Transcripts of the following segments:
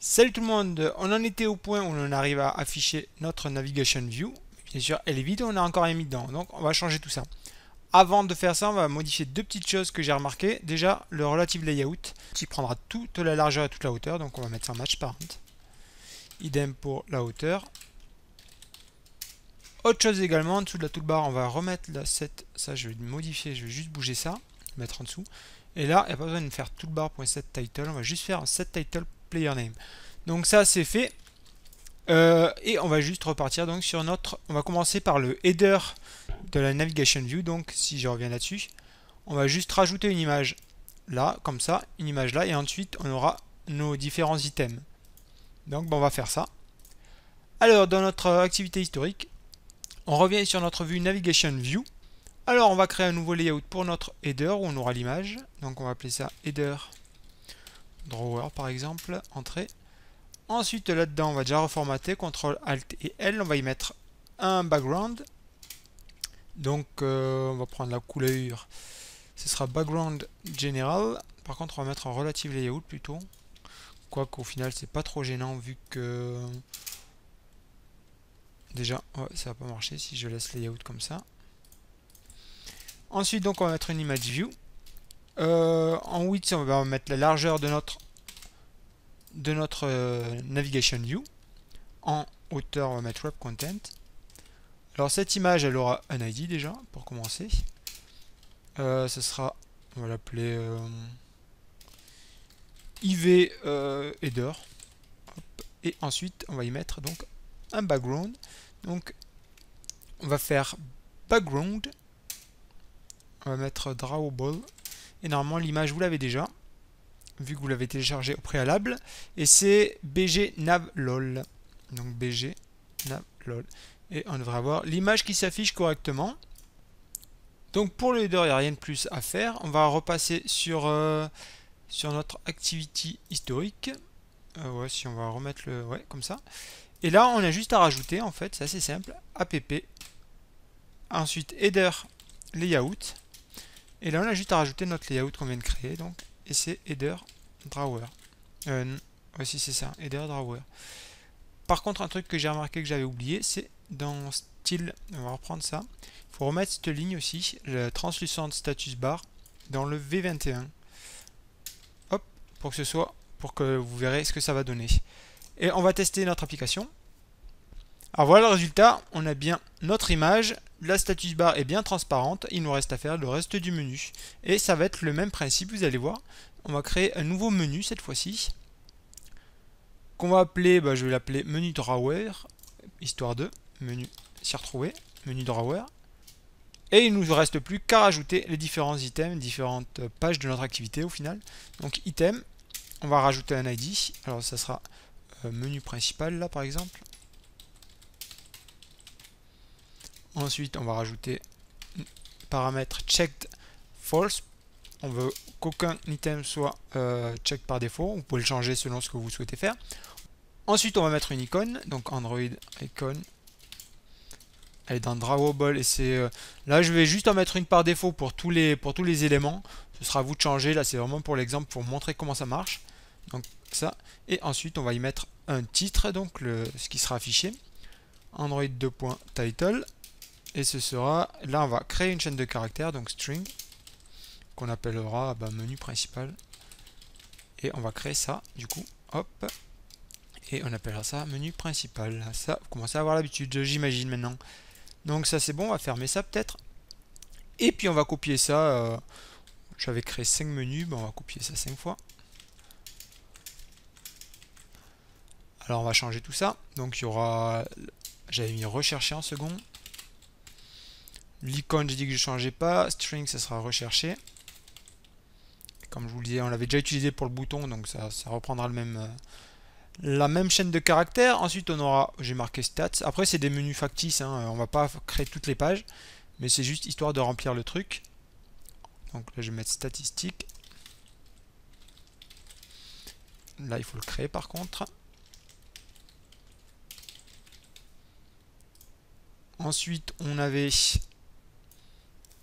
Salut tout le monde, on en était au point où on arrive à afficher notre navigation view. Bien sûr, elle est vide, on a encore rien mis dedans, donc on va changer tout ça. Avant de faire ça, on va modifier deux petites choses que j'ai remarquées. Déjà, le relative layout, qui prendra toute la largeur et toute la hauteur, donc on va mettre ça en match parent. Idem pour la hauteur. Autre chose également, en dessous de la toolbar, on va remettre la set. Ça, je vais modifier, je vais juste bouger ça, mettre en dessous. Et là, il n'y a pas besoin de faire toolbar.setTitle, on va juste faire un setTitle player name. Donc ça, c'est fait. Et on va juste repartir donc sur notre... On va commencer par le header de la navigation view. Donc si je reviens là-dessus, on va juste rajouter une image là, comme ça, une image là, et ensuite on aura nos différents items. Donc bon, on va faire ça. Alors dans notre activité historique, on revient sur notre vue navigation view. Alors on va créer un nouveau layout pour notre header où on aura l'image. Donc on va appeler ça header drawer par exemple, entrée. Ensuite là-dedans on va déjà reformater, CTRL ALT et L, on va y mettre un background. Donc on va prendre la couleur, ce sera background general. Par contre on va mettre un relative layout plutôt. Quoique au final c'est pas trop gênant vu que... Déjà ouais, ça va pas marcher si je laisse layout comme ça. Ensuite donc on va mettre une image view. En width on va mettre la largeur de notre navigation view. En hauteur on va mettre web content. Alors cette image elle aura un ID déjà pour commencer. Ce sera, on va l'appeler IV header. Hop. Et ensuite on va y mettre donc un background. Donc on va faire background. On va mettre drawable. Et normalement l'image vous l'avez déjà, vu que vous l'avez téléchargé au préalable. Et c'est BG navlol. Donc BG navlol. Et on devrait avoir l'image qui s'affiche correctement. Donc pour le header, il n'y a rien de plus à faire. On va repasser sur notre activity historique. Ouais, si on va remettre le... Ouais, comme ça. Et là, on a juste à rajouter, en fait, c'est assez simple, app. Ensuite, header layout. Et là, on a juste à rajouter notre layout qu'on vient de créer. Donc, et c'est header drawer. Ouais, si c'est ça, header drawer. Par contre, un truc que j'ai remarqué que j'avais oublié, c'est dans style, on va reprendre ça. Il faut remettre cette ligne aussi, le translucent status bar, dans le V21. Hop, pour que ce soit, pour que vous verrez ce que ça va donner. Et on va tester notre application. Alors voilà le résultat, on a bien notre image, la status bar est bien transparente, il nous reste à faire le reste du menu. Et ça va être le même principe, vous allez voir. On va créer un nouveau menu cette fois-ci, qu'on va appeler, je vais l'appeler menu drawer, histoire de menu s'y retrouver, menu drawer. Et il ne nous reste plus qu'à rajouter les différents items, différentes pages de notre activité au final. Donc item, on va rajouter un ID, alors ça sera menu principal là par exemple. Ensuite on va rajouter paramètre checked false. On veut qu'aucun item soit check par défaut, vous pouvez le changer selon ce que vous souhaitez faire. Ensuite on va mettre une icône, donc Android icon. Elle est dans drawable et c'est là je vais juste en mettre une par défaut pour tous les éléments. Ce sera à vous de changer, là c'est vraiment pour l'exemple pour montrer comment ça marche. Donc ça, et ensuite on va y mettre un titre, donc ce qui sera affiché, Android 2.title, et ce sera, là on va créer une chaîne de caractères, donc string, qu'on appellera menu principal, et on va créer ça du coup, hop, et on appellera ça menu principal. Ça, vous commencez à avoir l'habitude, j'imagine maintenant. Donc ça c'est bon, on va fermer ça peut-être. Et puis on va copier ça. J'avais créé 5 menus, on va copier ça 5 fois. Alors on va changer tout ça. Donc il y aura... J'avais mis rechercher en second. L'icône, j'ai dit que je ne changeais pas. String, ça sera recherché. Comme je vous le disais, on l'avait déjà utilisé pour le bouton, donc ça reprendra la même chaîne de caractères. Ensuite on aura, j'ai marqué stats. Après c'est des menus factices, on va pas créer toutes les pages, mais c'est juste histoire de remplir le truc. Donc là je vais mettre statistiques. Là il faut le créer par contre. Ensuite on avait,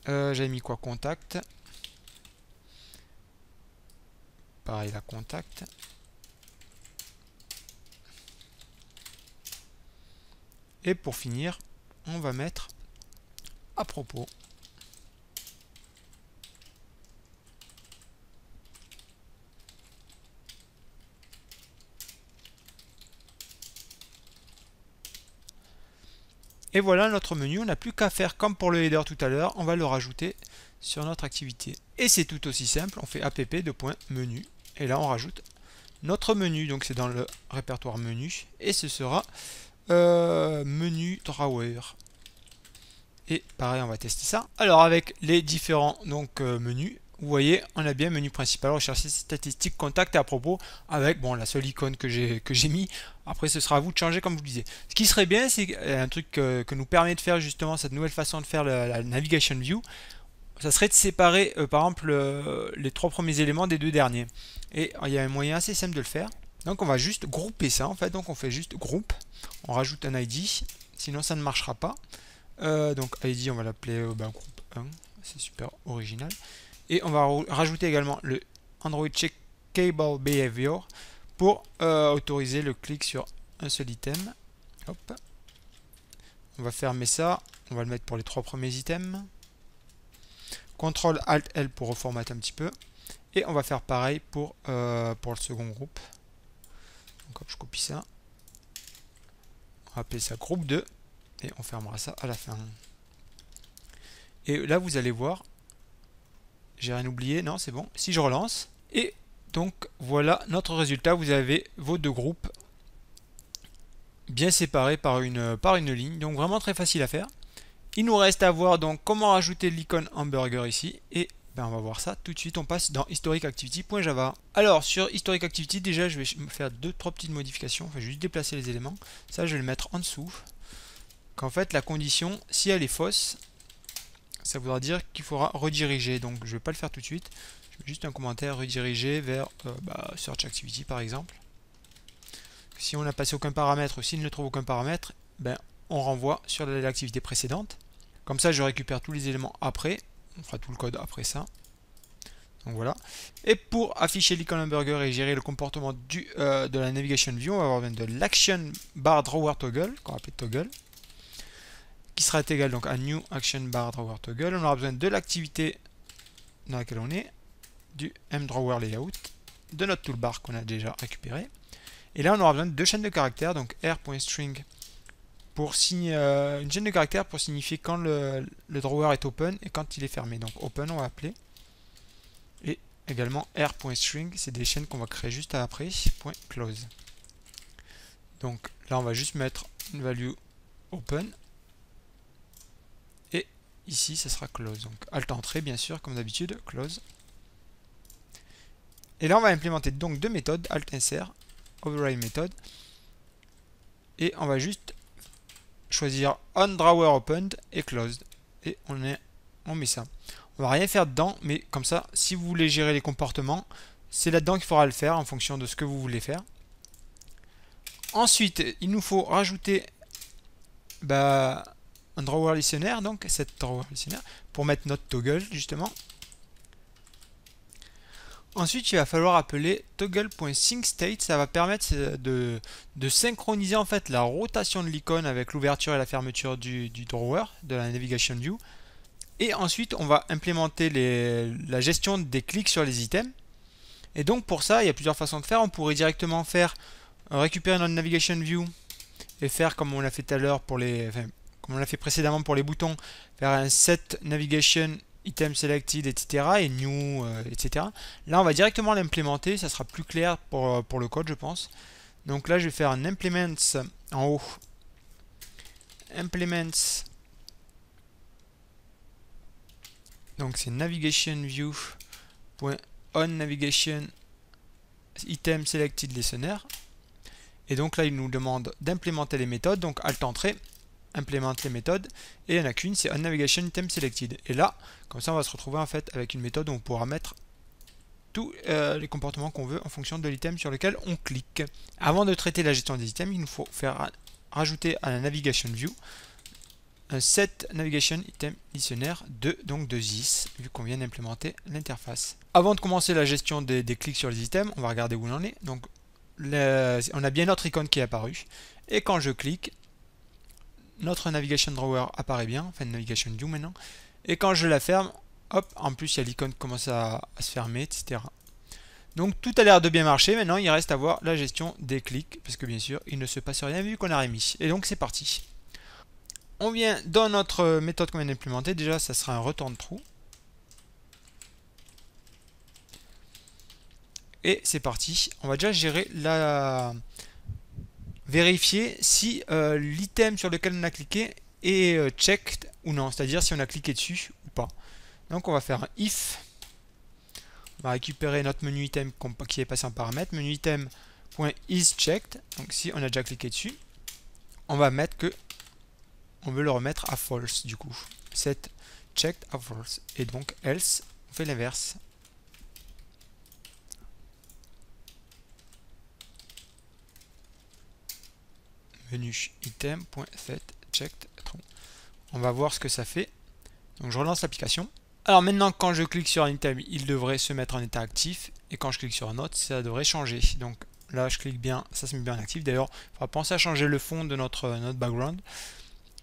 j'avais mis quoi, contact. Pareil la contact. Et pour finir, on va mettre à propos. Et voilà notre menu, on n'a plus qu'à faire comme pour le header tout à l'heure, on va le rajouter sur notre activité. Et c'est tout aussi simple, on fait app.menu et là on rajoute notre menu, donc c'est dans le répertoire menu et ce sera menu drawer. Et pareil, on va tester ça. Alors avec les différents menus, vous voyez, on a bien menu principal, rechercher statistiques, contact et à propos, avec bon la seule icône que j'ai mis. Après, ce sera à vous de changer comme je vous disais. Ce qui serait bien, c'est un truc que nous permet de faire justement cette nouvelle façon de faire la navigation view. Ça serait de séparer, par exemple, les 3 premiers éléments des 2 derniers. Et il y a un moyen assez simple de le faire. Donc on va juste grouper ça en fait. Donc on fait juste groupe, on rajoute un ID, sinon ça ne marchera pas. Donc ID, on va l'appeler groupe 1, c'est super original. Et on va rajouter également le Android Checkable Behavior pour autoriser le clic sur un seul item. Hop. On va fermer ça, on va le mettre pour les 3 premiers items. CTRL ALT L pour reformater un petit peu. Et on va faire pareil pour le second groupe. Donc hop, je copie ça. On va appeler ça groupe 2. Et on fermera ça à la fin. Et là, vous allez voir, j'ai rien oublié, non, c'est bon. Si je relance, et donc voilà notre résultat. Vous avez vos 2 groupes bien séparés par une ligne. Donc vraiment très facile à faire. Il nous reste à voir donc comment rajouter l'icône hamburger ici. Et ben, on va voir ça tout de suite. On passe dans historicactivity.java. Alors sur historic activity, déjà je vais faire 2-3 petites modifications. Enfin, je vais juste déplacer les éléments. Ça, je vais le mettre en dessous. Qu'en fait la condition, si elle est fausse, ça voudra dire qu'il faudra rediriger. Donc je ne vais pas le faire tout de suite. Je mets juste un commentaire rediriger vers Search Activity par exemple. Si on n'a passé aucun paramètre ou s'il ne trouve aucun paramètre, ben, on renvoie sur l'activité précédente. Comme ça je récupère tous les éléments après. On fera tout le code après ça. Donc voilà. Et pour afficher l'icône hamburger et gérer le comportement de la navigation view, on va avoir de l'action bar drawer toggle, qu'on va appeler toggle, qui sera égal donc à new action bar drawer toggle. On aura besoin de l'activité dans laquelle on est, du mdrawer layout, de notre toolbar qu'on a déjà récupéré. Et là on aura besoin de 2 chaînes de caractères, donc r.string pour signer une chaîne de caractères pour signifier quand le drawer est open et quand il est fermé. Donc open on va appeler. Et également r.string, c'est des chaînes qu'on va créer juste après, .close. Donc là on va juste mettre une value open. Et ici ça sera close. Donc alt entrée bien sûr comme d'habitude, close. Et là on va implémenter donc 2 méthodes, alt insert, override méthode. Et on va juste choisir onDrawerOpened et closed. Et on met ça. On va rien faire dedans, mais comme ça, si vous voulez gérer les comportements, c'est là-dedans qu'il faudra le faire en fonction de ce que vous voulez faire. Ensuite, il nous faut rajouter un drawer listener, donc cette drawer listener, pour mettre notre toggle justement. Ensuite, il va falloir appeler toggle.syncState. Ça va permettre de synchroniser en fait la rotation de l'icône avec l'ouverture et la fermeture du drawer, de la navigation view. Et ensuite, on va implémenter la gestion des clics sur les items. Et donc pour ça, il y a plusieurs façons de faire. On pourrait directement récupérer notre navigation view et faire comme on l'a fait tout à l'heure comme on l'a fait précédemment pour les boutons, faire un set navigation item selected, etc. et new, etc. Là, on va directement l'implémenter. Ça sera plus clair pour le code, je pense. Donc là, je vais faire un implements en haut. Implements. Donc c'est navigation view .on navigation item selected listener. Et donc là, il nous demande d'implémenter les méthodes. Donc alt entrée, implémente les méthodes. Et il n'y en a qu'une, c'est on navigation item selected. Et là, comme ça, on va se retrouver en fait avec une méthode où on pourra mettre tous les comportements qu'on veut en fonction de l'item sur lequel on clique. Avant de traiter la gestion des items, il nous faut rajouter à la navigation view un set navigation item listener donc de 10, vu qu'on vient d'implémenter l'interface. Avant de commencer la gestion des clics sur les items, on va regarder où on en est. Donc on a bien notre icône qui est apparue. Et quand je clique, notre navigation drawer apparaît bien, enfin navigation view maintenant. Et quand je la ferme, hop, en plus il y a l'icône qui commence à se fermer, etc. Donc tout a l'air de bien marcher. Maintenant, il reste à voir la gestion des clics, parce que bien sûr, il ne se passe rien vu qu'on a remis. Et donc c'est parti. On vient dans notre méthode qu'on vient d'implémenter. Déjà, ça sera un return true. Et c'est parti. On va déjà gérer vérifier si l'item sur lequel on a cliqué est checked ou non. C'est-à-dire si on a cliqué dessus ou pas. Donc on va faire un if. On va récupérer notre menu item qui est passé en paramètre. Menu item.isChecked. Donc si on a déjà cliqué dessus, on va mettre que on veut le remettre à false du coup. Set checked à false. Et donc else, on fait l'inverse. Menu item.set checked true. On va voir ce que ça fait. Donc je relance l'application. Alors maintenant, quand je clique sur un item, il devrait se mettre en état actif. Et quand je clique sur un autre, ça devrait changer. Donc là, je clique bien, ça se met bien en actif. D'ailleurs, il faudra penser à changer le fond de notre background.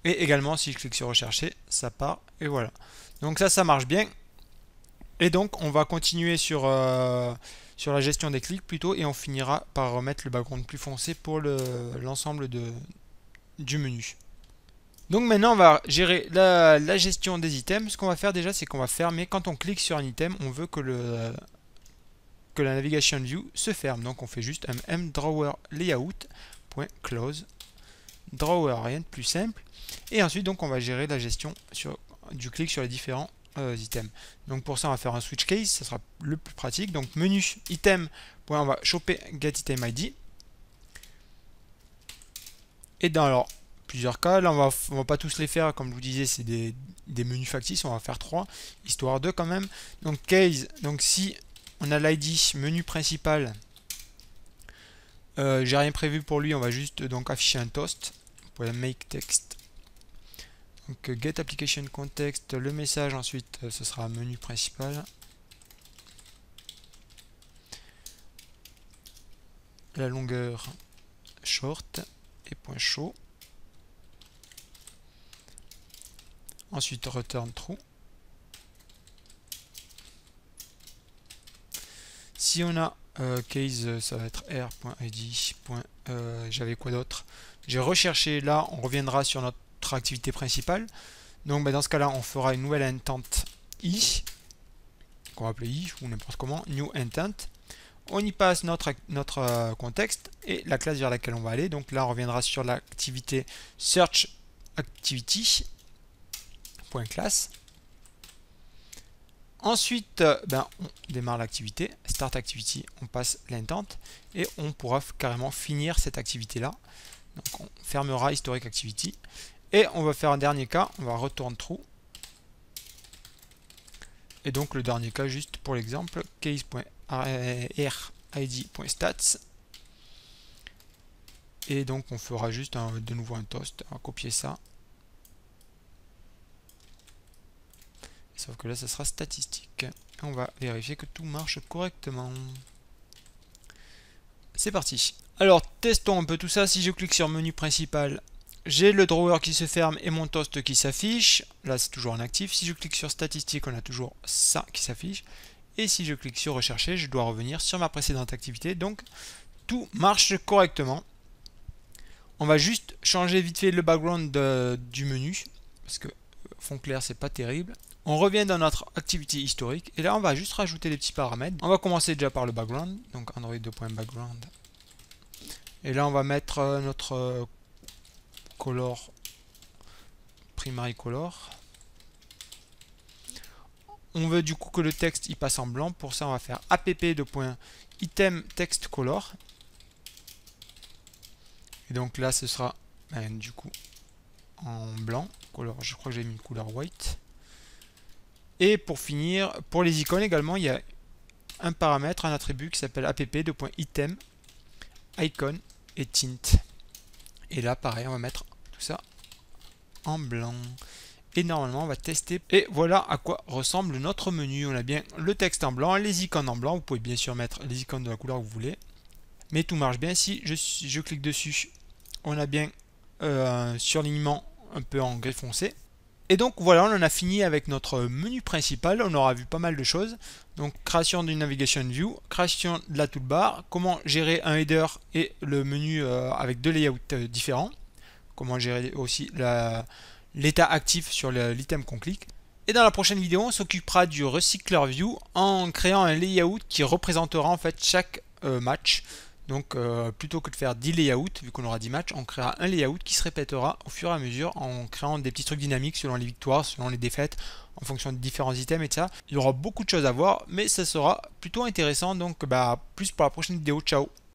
Et également, si je clique sur rechercher, ça part. Et voilà. Donc ça marche bien. Et donc, on va continuer sur la gestion des clics plutôt. Et on finira par remettre le background plus foncé pour l'ensemble du menu. Donc maintenant on va gérer la gestion des items. Ce qu'on va faire déjà, c'est qu'on va fermer. Quand on clique sur un item, on veut que la navigation view se ferme. Donc on fait juste un mdrawer layout.close. Drawer, rien de plus simple. Et ensuite donc on va gérer la gestion du clic sur les différents items. Donc pour ça on va faire un switch case, ça sera le plus pratique. Donc menu item, on va choper getItemID. Et dans plusieurs cas, là on va pas tous les faire, comme je vous disais, c'est des menus factices, on va faire 3, histoire de quand même. Donc case, donc si on a l'ID menu principal, j'ai rien prévu pour lui, on va juste donc afficher un toast pour make text. Donc get application context, le message ensuite ce sera menu principal. La longueur short et point show. Ensuite return true. Si on a case, ça va être r.id. J'avais quoi d'autre? J'ai recherché, là on reviendra sur notre activité principale. Donc dans ce cas là on fera une nouvelle intent i, qu'on va appeler i ou n'importe comment, new intent. On y passe notre contexte et la classe vers laquelle on va aller. Donc là on reviendra sur l'activité search activity .class. Ensuite, on démarre l'activité, start activity, on passe l'intent et on pourra carrément finir cette activité là. Donc on fermera historic activity et on va faire un dernier cas, on va return true. Et donc le dernier cas, juste pour l'exemple, case.rid.stats. Et donc on fera juste de nouveau un toast, on va copier ça. Sauf que là, ça sera statistique. On va vérifier que tout marche correctement. C'est parti. Alors, testons un peu tout ça. Si je clique sur menu principal, j'ai le drawer qui se ferme et mon toast qui s'affiche. Là, c'est toujours en actif. Si je clique sur statistique, on a toujours ça qui s'affiche. Et si je clique sur rechercher, je dois revenir sur ma précédente activité. Donc, tout marche correctement. On va juste changer vite fait le background du menu. Parce que fond clair, c'est pas terrible. On revient dans notre activité historique et là on va juste rajouter des petits paramètres. On va commencer déjà par le background, donc android2.background. Et là on va mettre notre color, primary color. On veut du coup que le texte il passe en blanc. Pour ça on va faire app.item text color. Et donc là ce sera du coup en blanc. Color, je crois que j'ai mis une couleur white. Et pour finir, pour les icônes également, il y a un paramètre, un attribut qui s'appelle app.item, icon et tint. Et là, pareil, on va mettre tout ça en blanc. Et normalement, on va tester. Et voilà à quoi ressemble notre menu. On a bien le texte en blanc, les icônes en blanc. Vous pouvez bien sûr mettre les icônes de la couleur que vous voulez. Mais tout marche bien. Si je clique dessus, on a bien un surlignement un peu en gris foncé. Et donc voilà, on en a fini avec notre menu principal. On aura vu pas mal de choses. Donc création d'une navigation view, création de la toolbar, comment gérer un header et le menu avec deux layouts différents, comment gérer aussi l'état actif sur l'item qu'on clique. Et dans la prochaine vidéo, on s'occupera du recycler view en créant un layout qui représentera en fait chaque match. Donc plutôt que de faire 10 layouts, vu qu'on aura 10 matchs, on créera un layout qui se répétera au fur et à mesure en créant des petits trucs dynamiques selon les victoires, selon les défaites, en fonction de différents items et de ça. Il y aura beaucoup de choses à voir, mais ça sera plutôt intéressant. Donc plus pour la prochaine vidéo. Ciao!